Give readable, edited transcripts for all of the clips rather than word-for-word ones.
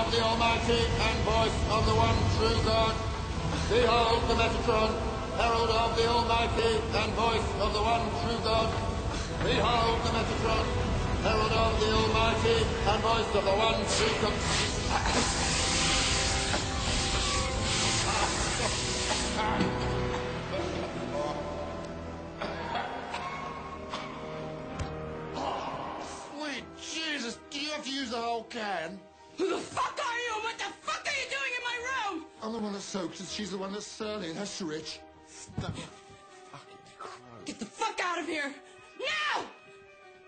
of the Almighty and voice of the one true God. Behold the metraton, herald of the Almighty and voice of the one true God. Behold the metraton, herald of the Almighty and voice of the one true God. Sweet Jesus, do you have to use the whole can? Who the fuck are you? What the fuck are you doing in my room? I'm the one that soaks and she's the one that's surly and that's rich. Stop fucking crow. Get the fuck out of here! Now!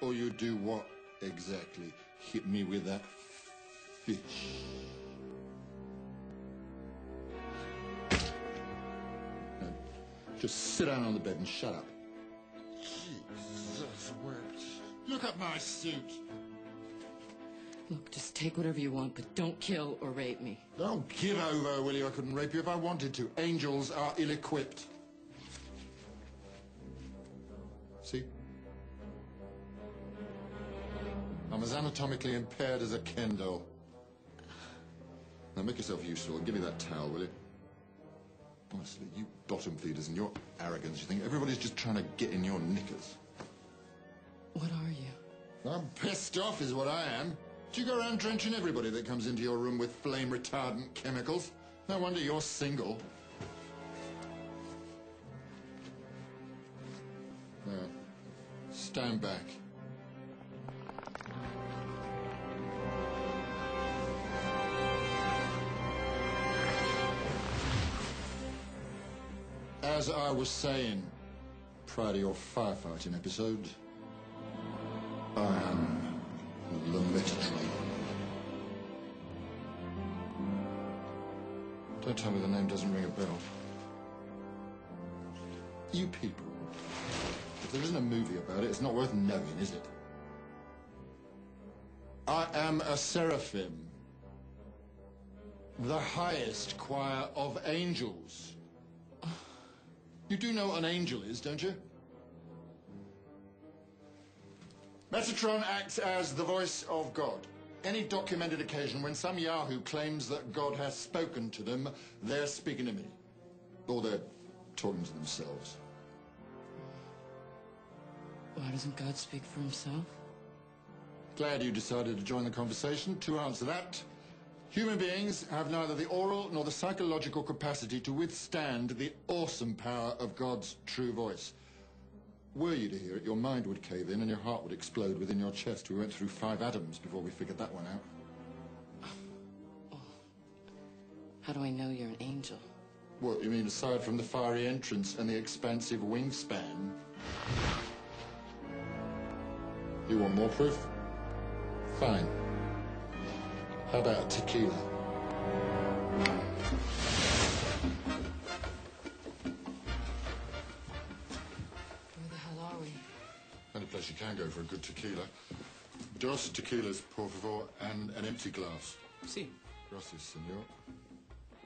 Or you do what exactly? Hit me with that fish. No, just sit down on the bed and shut up. Jesus wept. Look at my suit. Look, just take whatever you want, but don't kill or rape me. Don't give over, will you? I couldn't rape you if I wanted to. Angels are ill-equipped. See? I'm as anatomically impaired as a Ken doll. Now make yourself useful and give me that towel, will you? Honestly, you bottom feeders and your arrogance, you think everybody's just trying to get in your knickers. What are you? I'm pissed off is what I am. Do you go around drenching everybody that comes into your room with flame-retardant chemicals? No wonder you're single. Now, stand back. As I was saying, prior to your firefighting episode, I am the metraton. Don't tell me the name doesn't ring a bell. You people, if there isn't a movie about it, it's not worth knowing, is it? I am a seraphim, the highest choir of angels. You do know what an angel is, don't you? Metraton acts as the voice of God. Any documented occasion when some yahoo claims that God has spoken to them, they're speaking to me. Or they're talking to themselves. Why doesn't God speak for himself? Glad you decided to join the conversation. To answer that, human beings have neither the oral nor the psychological capacity to withstand the awesome power of God's true voice. Were you to hear it, your mind would cave in and your heart would explode within your chest. We went through 5 atoms before we figured that one out. How do I know you're an angel? What, you mean aside from the fiery entrance and the expansive wingspan? You want more proof? Fine. How about tequila? Any place you can go for a good tequila. Dos tequilas, por favor, and an empty glass. Si. Gracias, senor.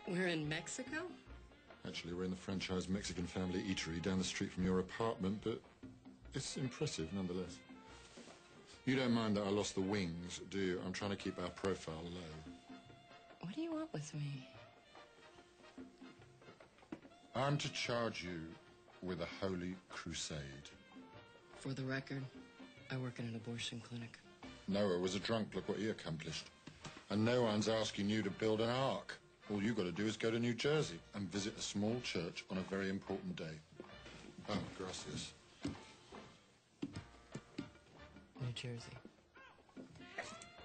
We're in Mexico? Actually, we're in the franchise Mexican family eatery down the street from your apartment, but it's impressive nonetheless. You don't mind that I lost the wings, do you? I'm trying to keep our profile low. What do you want with me? I'm to charge you with a holy crusade. For the record, I work in an abortion clinic. Noah was a drunk, look what he accomplished. And no one's asking you to build an ark. All you got to do is go to New Jersey and visit a small church on a very important day. Oh, gracias. New Jersey.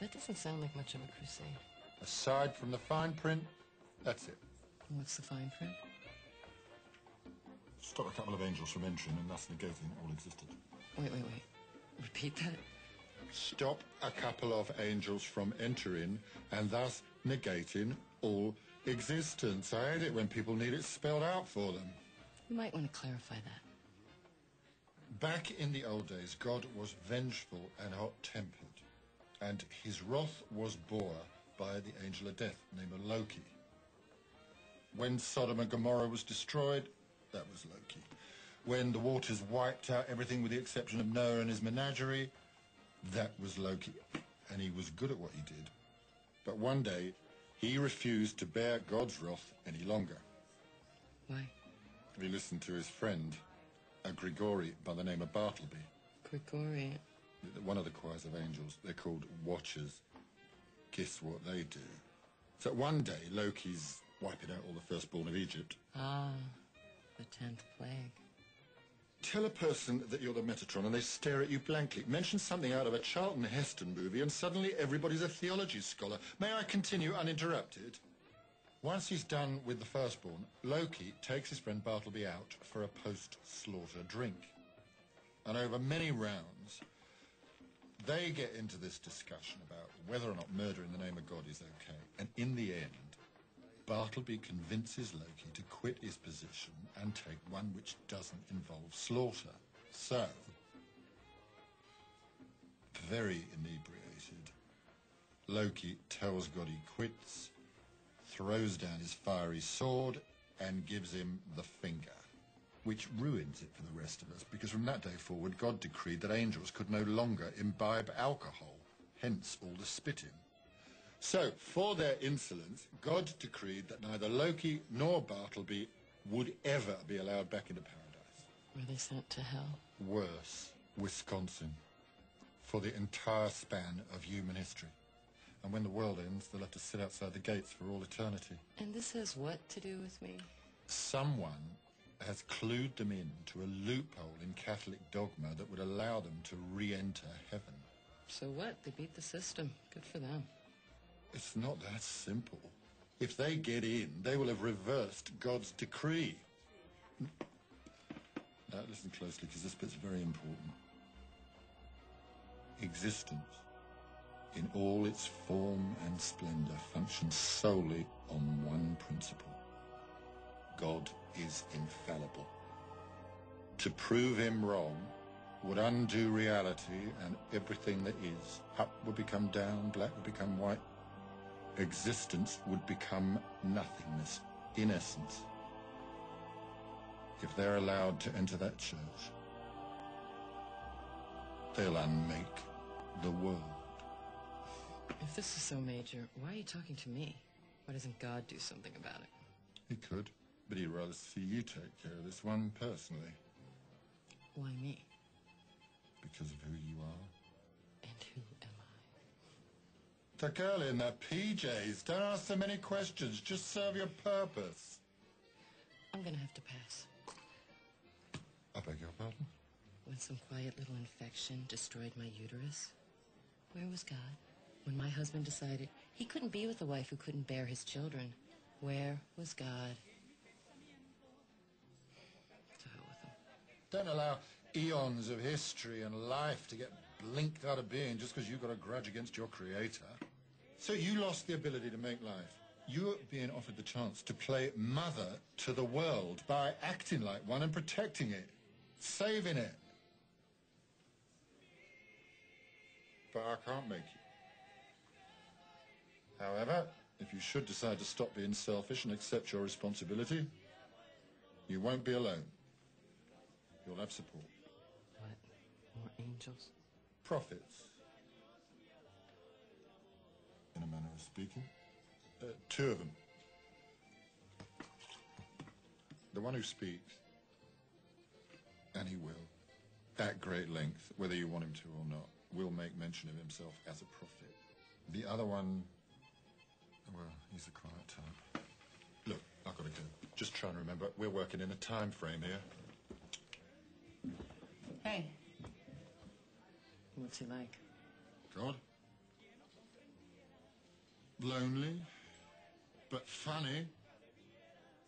That doesn't sound like much of a crusade. Aside from the fine print, that's it. What's the fine print? Stop a couple of angels from entering and thus negating all existence. Wait. Repeat that. Stop a couple of angels from entering and thus negating all existence. I hate it when people need it spelled out for them. You might want to clarify that. Back in the old days, God was vengeful and hot-tempered, and his wrath was bore by the angel of death named Loki. When Sodom and Gomorrah was destroyed, that was Loki. When the waters wiped out everything with the exception of Noah and his menagerie, that was Loki. And he was good at what he did. But one day, He refused to bear God's wrath any longer. Why? He listened to his friend, a Grigori by the name of Bartleby. Grigori. One of the choirs of angels. They're called Watchers. Guess what they do? So one day, Loki's wiping out all the firstborn of Egypt. Ah, the 10th plague. Tell a person that you're the Metatron and they stare at you blankly. Mention something out of a Charlton Heston movie and suddenly everybody's a theology scholar. May I continue uninterrupted? Once he's done with the firstborn, Loki takes his friend Bartleby out for a post-slaughter drink. And over many rounds, they get into this discussion about whether or not murder in the name of God is okay. And in the end, Bartleby convinces Loki to quit his position and take one which doesn't involve slaughter. So, very inebriated, Loki tells God he quits, throws down his fiery sword, and gives him the finger, which ruins it for the rest of us, because from that day forward, God decreed that angels could no longer imbibe alcohol, hence all the spitting. So, for their insolence, God decreed that neither Loki nor Bartleby would ever be allowed back into paradise. Were they sent to hell? Worse, Wisconsin, for the entire span of human history. And when the world ends, they'll have to sit outside the gates for all eternity. And this has what to do with me? Someone has clued them in to a loophole in Catholic dogma that would allow them to re-enter heaven. So what? They beat the system. Good for them. It's not that simple. If they get in, they will have reversed God's decree. Now, listen closely, because this bit's very important. Existence, in all its form and splendor, functions solely on one principle. God is infallible. To prove him wrong would undo reality and everything that is. Up would become down, black would become white. Existence would become nothingness, in essence. If they're allowed to enter that church, they'll unmake the world. If this is so major, why are you talking to me? Why doesn't God do something about it? He could, but he'd rather see you take care of this one personally. Why me? Because of who you are. And who am I? The girl in the PJs. Don't ask so many questions. Just serve your purpose. I'm gonna have to pass. I beg your pardon? When some quiet little infection destroyed my uterus, where was God? When my husband decided he couldn't be with a wife who couldn't bear his children, where was God? To hell with him. Don't allow eons of history and life to get blinked out of being just because you've got a grudge against your creator. So you lost the ability to make life. You're being offered the chance to play mother to the world by acting like one and protecting it, saving it. But I can't make you. However, if you should decide to stop being selfish and accept your responsibility, you won't be alone. You'll have support. What? More angels? Prophets, in a manner of speaking. 2 of them. The one who speaks, and he will, at great length, whether you want him to or not, will make mention of himself as a prophet. The other one, well, he's a quiet type. Look, I've got to go. Just trying to remember, we're working in a time frame here. Hey. What's he like? God? Lonely, but funny.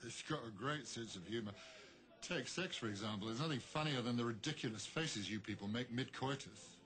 It's got a great sense of humour. Take sex, for example. There's nothing funnier than the ridiculous faces you people make mid-coitus.